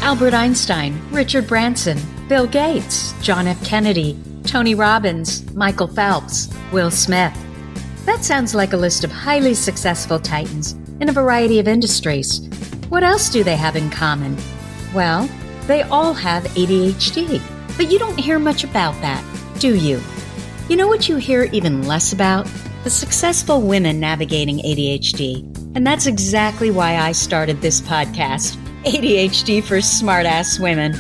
Albert Einstein, Richard Branson, Bill Gates, John F. Kennedy, Tony Robbins, Michael Phelps, Will Smith. That sounds like a list of highly successful titans in a variety of industries. What else do they have in common? Well, they all have ADHD, but you don't hear much about that, do you? You know what you hear even less about? The successful women navigating ADHD. And that's exactly why I started this podcast, ADHD for Smartass Women.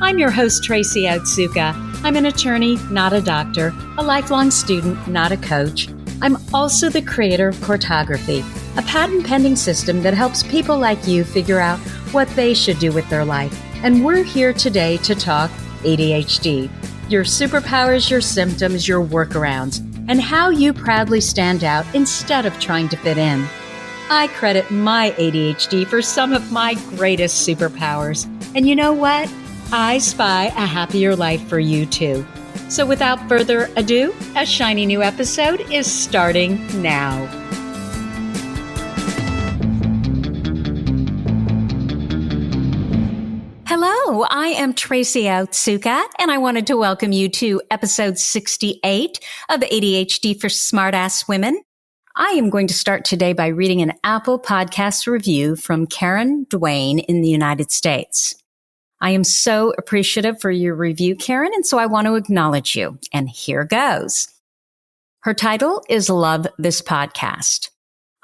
I'm your host, Tracy Otsuka. I'm an attorney, not a doctor, a lifelong student, not a coach. I'm also the creator of Courtography, a patent-pending system that helps people like you figure out what they should do with their life. And we're here today to talk ADHD, your superpowers, your symptoms, your workarounds, and how you proudly stand out instead of trying to fit in. I credit my ADHD for some of my greatest superpowers. And you know what? I spy a happier life for you too. So without further ado, a shiny new episode is starting now. Hello, I am Tracy Otsuka, and I wanted to welcome you to episode 68 of ADHD for Smartass Women. I am going to start today by reading an Apple Podcast review from Karen Dwayne in the United States. I am so appreciative for your review, Karen, and so I want to acknowledge you. And here goes. Her title is Love This Podcast.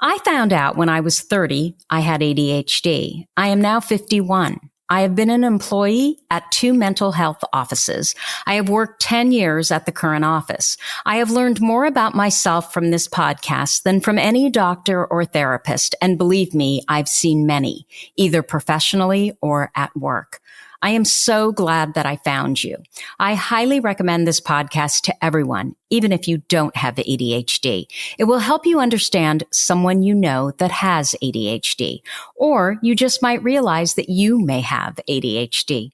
I found out when I was 30 I had ADHD. I am now 51. I have been an employee at 2 mental health offices. I have worked 10 years at the current office. I have learned more about myself from this podcast than from any doctor or therapist. And believe me, I've seen many, either professionally or at work. I am so glad that I found you. I highly recommend this podcast to everyone, even if you don't have ADHD. It will help you understand someone you know that has ADHD, or you just might realize that you may have ADHD.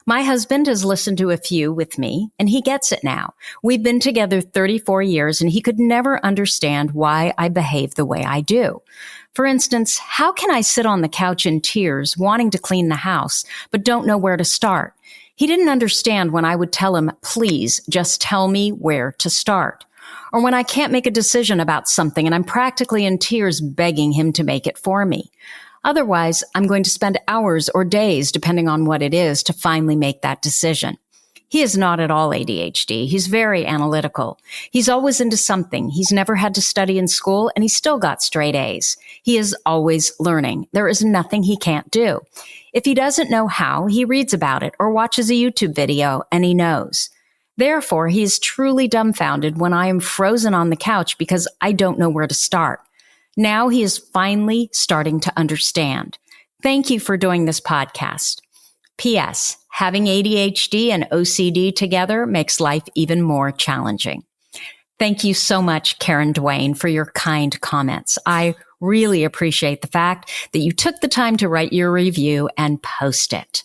My husband has listened to a few with me, and he gets it now. We've been together 34 years, and he could never understand why I behave the way I do. For instance, how can I sit on the couch in tears, wanting to clean the house, but don't know where to start? He didn't understand when I would tell him, please, just tell me where to start. Or when I can't make a decision about something and I'm practically in tears begging him to make it for me. Otherwise, I'm going to spend hours or days, depending on what it is, to finally make that decision. He is not at all ADHD. He's very analytical. He's always into something. He's never had to study in school, and he's still got straight A's. He is always learning. There is nothing he can't do. If he doesn't know how, he reads about it or watches a YouTube video, and he knows. Therefore, he is truly dumbfounded when I am frozen on the couch because I don't know where to start. Now he is finally starting to understand. Thank you for doing this podcast. P.S. Having ADHD and OCD together makes life even more challenging. Thank you so much, Karen Dwayne, for your kind comments. I really appreciate the fact that you took the time to write your review and post it.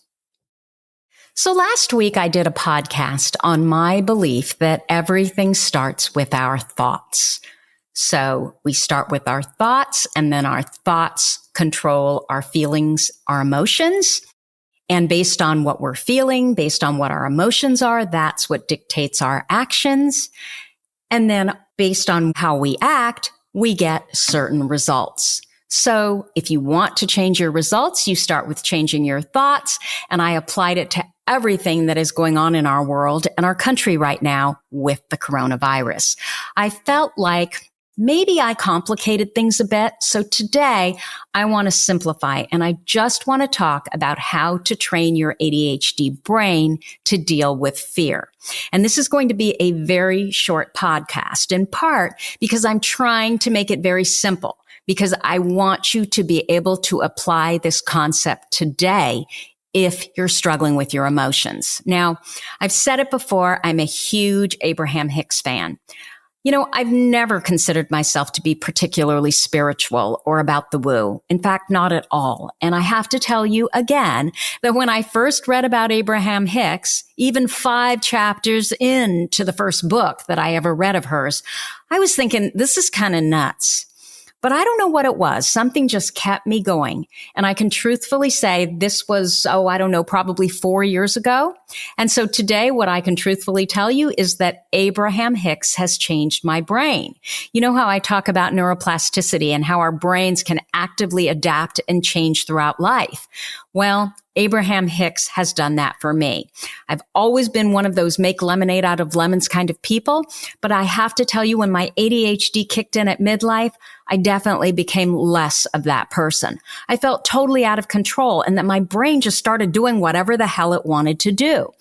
So last week I did a podcast on my belief that everything starts with our thoughts. So we start with our thoughts, and then our thoughts control our feelings, our emotions. And based on what we're feeling, based on what our emotions are, that's what dictates our actions. And then based on how we act, we get certain results. So if you want to change your results, you start with changing your thoughts. And I applied it to everything that is going on in our world and our country right now with the coronavirus. I felt like maybe I complicated things a bit. So today I want to simplify, and I just want to talk about how to train your ADHD brain to deal with fear. And this is going to be a very short podcast, in part because I'm trying to make it very simple, because I want you to be able to apply this concept today if you're struggling with your emotions. Now, I've said it before, I'm a huge Abraham Hicks fan. You know, I've never considered myself to be particularly spiritual or about the woo. In fact, not at all. And I have to tell you again that when I first read about Abraham Hicks, even 5 chapters into the first book that I ever read of hers, I was thinking, this is kind of nuts. But I don't know what it was. Something just kept me going. And I can truthfully say this was, I don't know, probably 4 years ago. And so today, what I can truthfully tell you is that Abraham Hicks has changed my brain. You know how I talk about neuroplasticity and how our brains can actively adapt and change throughout life? Well, Abraham Hicks has done that for me. I've always been one of those make lemonade out of lemons kind of people, but I have to tell you, when my ADHD kicked in at midlife, I definitely became less of that person. I felt totally out of control and that my brain just started doing whatever the hell it wanted to do.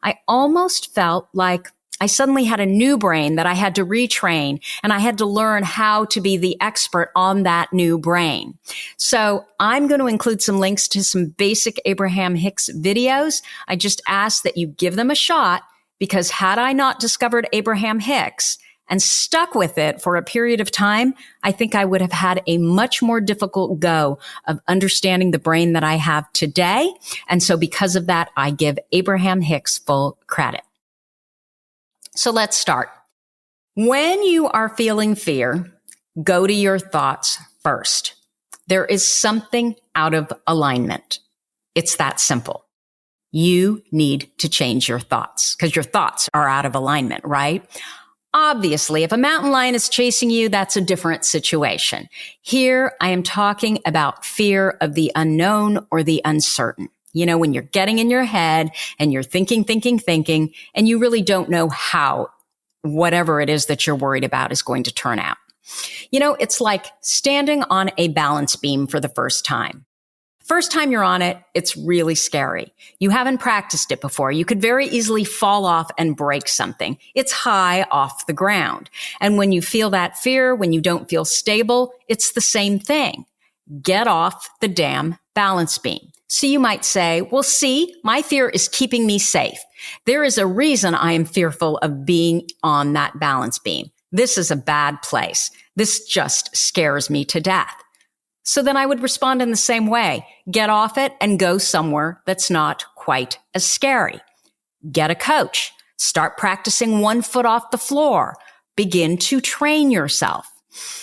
I almost felt like I suddenly had a new brain that I had to retrain, and I had to learn how to be the expert on that new brain. So I'm going to include some links to some basic Abraham Hicks videos. I just ask that you give them a shot, because had I not discovered Abraham Hicks and stuck with it for a period of time, I think I would have had a much more difficult go of understanding the brain that I have today. And so because of that, I give Abraham Hicks full credit. So let's start. When you are feeling fear, go to your thoughts first. There is something out of alignment. It's that simple. You need to change your thoughts because your thoughts are out of alignment, right? Obviously, if a mountain lion is chasing you, that's a different situation. Here, I am talking about fear of the unknown or the uncertain. You know, when you're getting in your head and you're thinking, and you really don't know how whatever it is that you're worried about is going to turn out. You know, it's like standing on a balance beam for the first time. First time you're on it, it's really scary. You haven't practiced it before. You could very easily fall off and break something. It's high off the ground. And when you feel that fear, when you don't feel stable, it's the same thing. Get off the damn balance beam. So you might say, well, see, my fear is keeping me safe. There is a reason I am fearful of being on that balance beam. This is a bad place. This just scares me to death. So then I would respond in the same way. Get off it and go somewhere that's not quite as scary. Get a coach. Start practicing 1 foot off the floor. Begin to train yourself.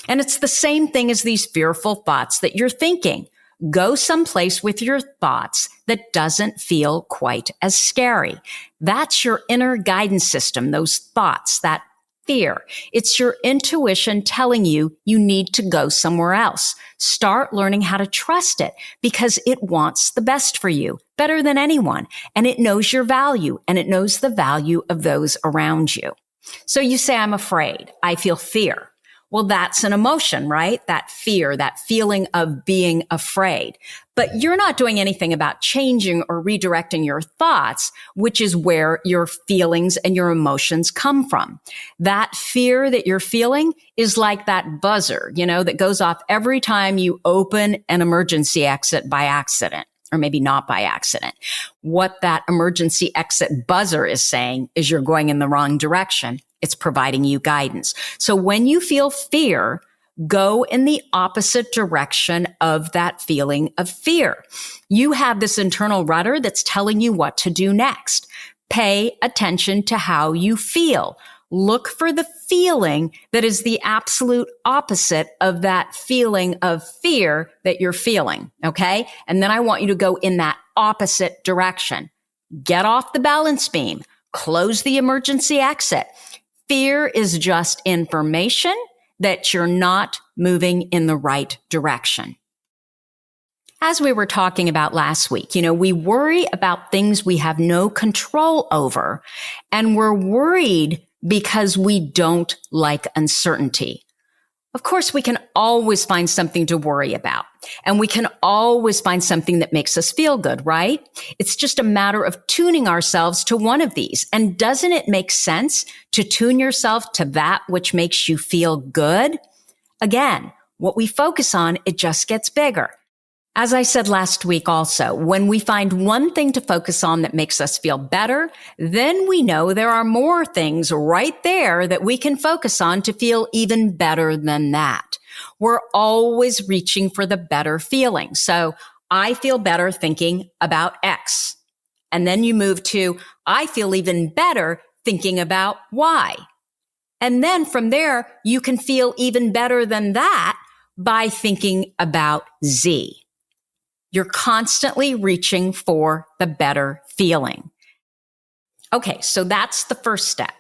And it's the same thing as these fearful thoughts that you're thinking. Go someplace with your thoughts that doesn't feel quite as scary. That's your inner guidance system, those thoughts, that fear. It's your intuition telling you you need to go somewhere else. Start learning how to trust it because it wants the best for you, better than anyone. And it knows your value and it knows the value of those around you. So you say, I'm afraid. I feel fear. Well, that's an emotion, right? That fear, that feeling of being afraid. But you're not doing anything about changing or redirecting your thoughts, which is where your feelings and your emotions come from. That fear that you're feeling is like that buzzer, that goes off every time you open an emergency exit by accident. Or maybe not by accident. What that emergency exit buzzer is saying is you're going in the wrong direction. It's providing you guidance. So when you feel fear, go in the opposite direction of that feeling of fear. You have this internal rudder that's telling you what to do next. Pay attention to how you feel. Look for the feeling that is the absolute opposite of that feeling of fear that you're feeling, okay? And then I want you to go in that opposite direction. Get off the balance beam. Close the emergency exit. Fear is just information that you're not moving in the right direction. As we were talking about last week, we worry about things we have no control over, and we're worried because we don't like uncertainty. Of course, we can always find something to worry about, and we can always find something that makes us feel good, right? It's just a matter of tuning ourselves to one of these. And doesn't it make sense to tune yourself to that which makes you feel good? Again, what we focus on, it just gets bigger. As I said last week also, when we find one thing to focus on that makes us feel better, then we know there are more things right there that we can focus on to feel even better than that. We're always reaching for the better feeling. So I feel better thinking about X. And then you move to, I feel even better thinking about Y. And then from there, you can feel even better than that by thinking about Z. You're constantly reaching for the better feeling. Okay, so that's the first step.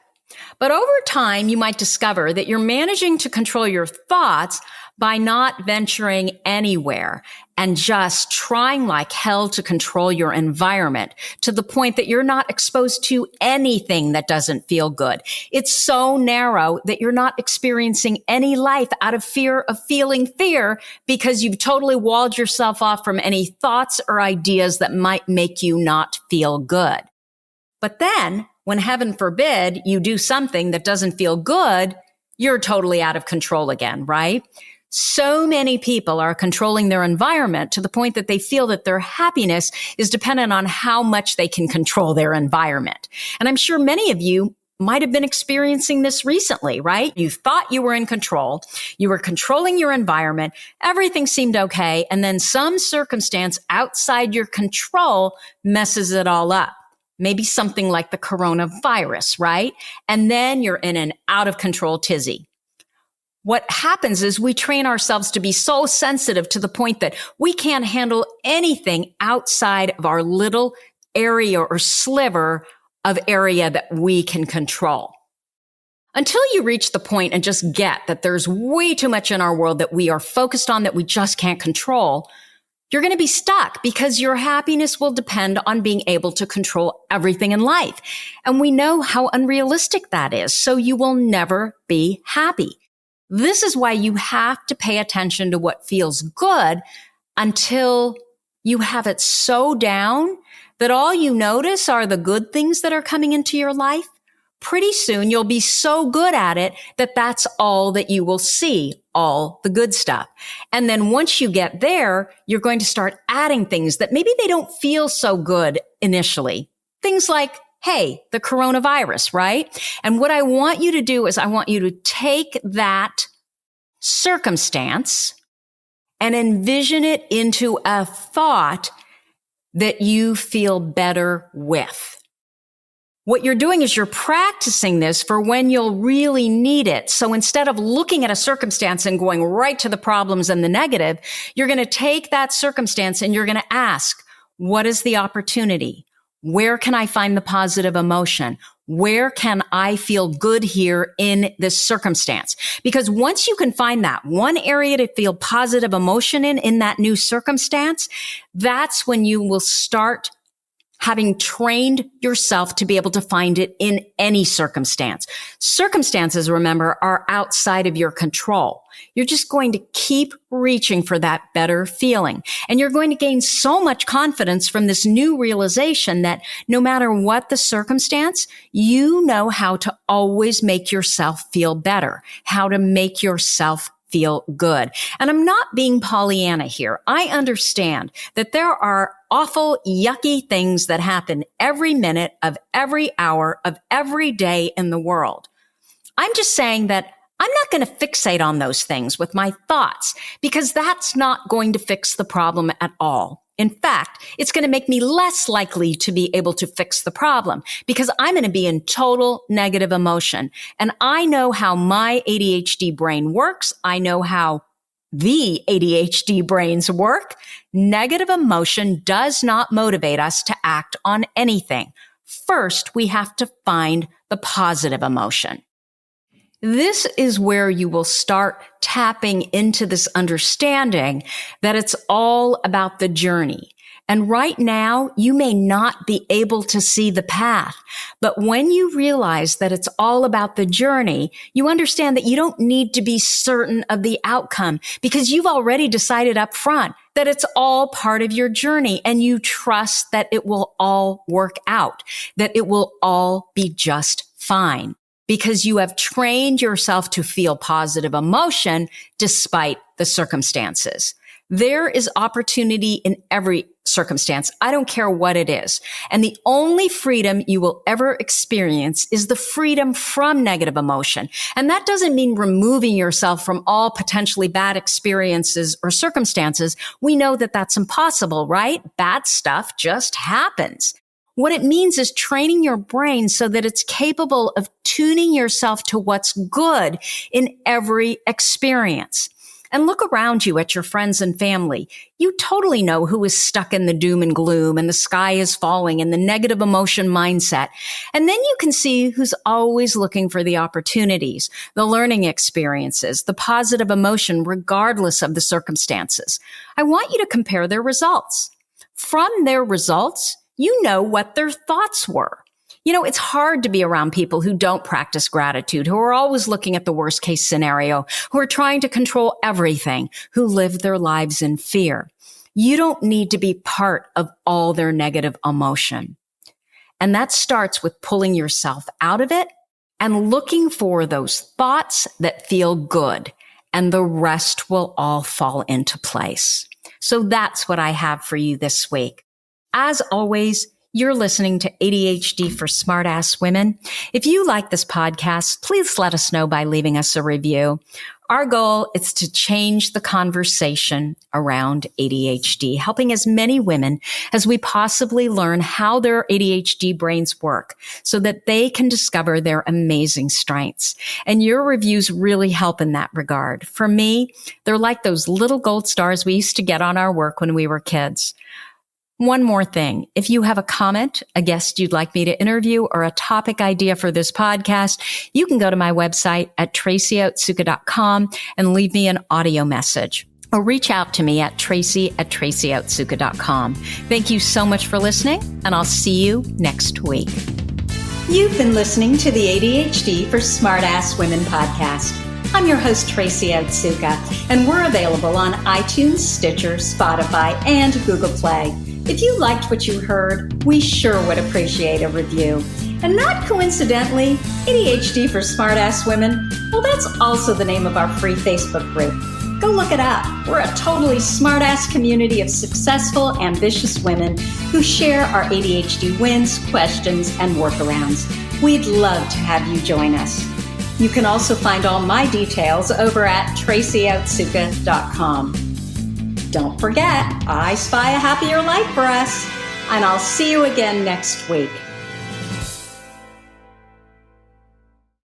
But over time, you might discover that you're managing to control your thoughts by not venturing anywhere and just trying like hell to control your environment to the point that you're not exposed to anything that doesn't feel good. It's so narrow that you're not experiencing any life out of fear of feeling fear because you've totally walled yourself off from any thoughts or ideas that might make you not feel good. But then, when heaven forbid you do something that doesn't feel good, you're totally out of control again, right? So many people are controlling their environment to the point that they feel that their happiness is dependent on how much they can control their environment. And I'm sure many of you might have been experiencing this recently, right? You thought you were in control. You were controlling your environment. Everything seemed okay. And then some circumstance outside your control messes it all up. Maybe something like the coronavirus, right? And then you're in an out of control tizzy. What happens is we train ourselves to be so sensitive to the point that we can't handle anything outside of our little area or sliver of area that we can control. Until you reach the point and just get that there's way too much in our world that we are focused on that we just can't control, you're going to be stuck because your happiness will depend on being able to control everything in life. And we know how unrealistic that is. So you will never be happy. This is why you have to pay attention to what feels good until you have it so down that all you notice are the good things that are coming into your life. Pretty soon you'll be so good at it that that's all that you will see, all the good stuff. And then once you get there, you're going to start adding things that maybe they don't feel so good initially. Things like, hey, the coronavirus, right? And what I want you to do is I want you to take that circumstance and envision it into a thought that you feel better with. What you're doing is you're practicing this for when you'll really need it. So instead of looking at a circumstance and going right to the problems and the negative, you're going to take that circumstance and you're going to ask, what is the opportunity? Where can I find the positive emotion? Where can I feel good here in this circumstance? Because once you can find that one area to feel positive emotion in that new circumstance, that's when you will start having trained yourself to be able to find it in any circumstance. Circumstances, remember, are outside of your control. You're just going to keep reaching for that better feeling. And you're going to gain so much confidence from this new realization that no matter what the circumstance, you know how to always make yourself feel better, how to make yourself feel good. And I'm not being Pollyanna here. I understand that there are awful, yucky things that happen every minute of every hour of every day in the world. I'm just saying that I'm not going to fixate on those things with my thoughts because that's not going to fix the problem at all. In fact, it's going to make me less likely to be able to fix the problem because I'm going to be in total negative emotion. And I know how my ADHD brain works. I know how the ADHD brains work. Negative emotion does not motivate us to act on anything. First, we have to find the positive emotion. This is where you will start tapping into this understanding that it's all about the journey. And right now, you may not be able to see the path. But when you realize that it's all about the journey, you understand that you don't need to be certain of the outcome because you've already decided up front that it's all part of your journey and you trust that it will all work out, that it will all be just fine. Because you have trained yourself to feel positive emotion despite the circumstances. There is opportunity in every circumstance. I don't care what it is. And the only freedom you will ever experience is the freedom from negative emotion. And that doesn't mean removing yourself from all potentially bad experiences or circumstances. We know that that's impossible, right? Bad stuff just happens. What it means is training your brain so that it's capable of tuning yourself to what's good in every experience. And look around you at your friends and family. You totally know who is stuck in the doom and gloom and the sky is falling and the negative emotion mindset. And then you can see who's always looking for the opportunities, the learning experiences, the positive emotion, regardless of the circumstances. I want you to compare their results. From their results, you know what their thoughts were. It's hard to be around people who don't practice gratitude, who are always looking at the worst case scenario, who are trying to control everything, who live their lives in fear. You don't need to be part of all their negative emotion. And that starts with pulling yourself out of it and looking for those thoughts that feel good, and the rest will all fall into place. So that's what I have for you this week. As always, you're listening to ADHD for Smartass Women. If you like this podcast, please let us know by leaving us a review. Our goal is to change the conversation around ADHD, helping as many women as we possibly learn how their ADHD brains work so that they can discover their amazing strengths. And your reviews really help in that regard. For me, they're like those little gold stars we used to get on our work when we were kids. One more thing. If you have a comment, a guest you'd like me to interview, or a topic idea for this podcast, you can go to my website at tracyotsuka.com and leave me an audio message, or reach out to me at tracy@tracyotsuka.com. Thank you so much for listening, and I'll see you next week. You've been listening to the ADHD for Smartass Women podcast. I'm your host, Tracy Otsuka, and we're available on iTunes, Stitcher, Spotify, and Google Play. If you liked what you heard, we sure would appreciate a review. And not coincidentally, ADHD for Smartass Women, well, that's also the name of our free Facebook group. Go look it up. We're a totally smartass community of successful, ambitious women who share our ADHD wins, questions, and workarounds. We'd love to have you join us. You can also find all my details over at tracyotsuka.com. Don't forget, I spy a happier life for us, and I'll see you again next week.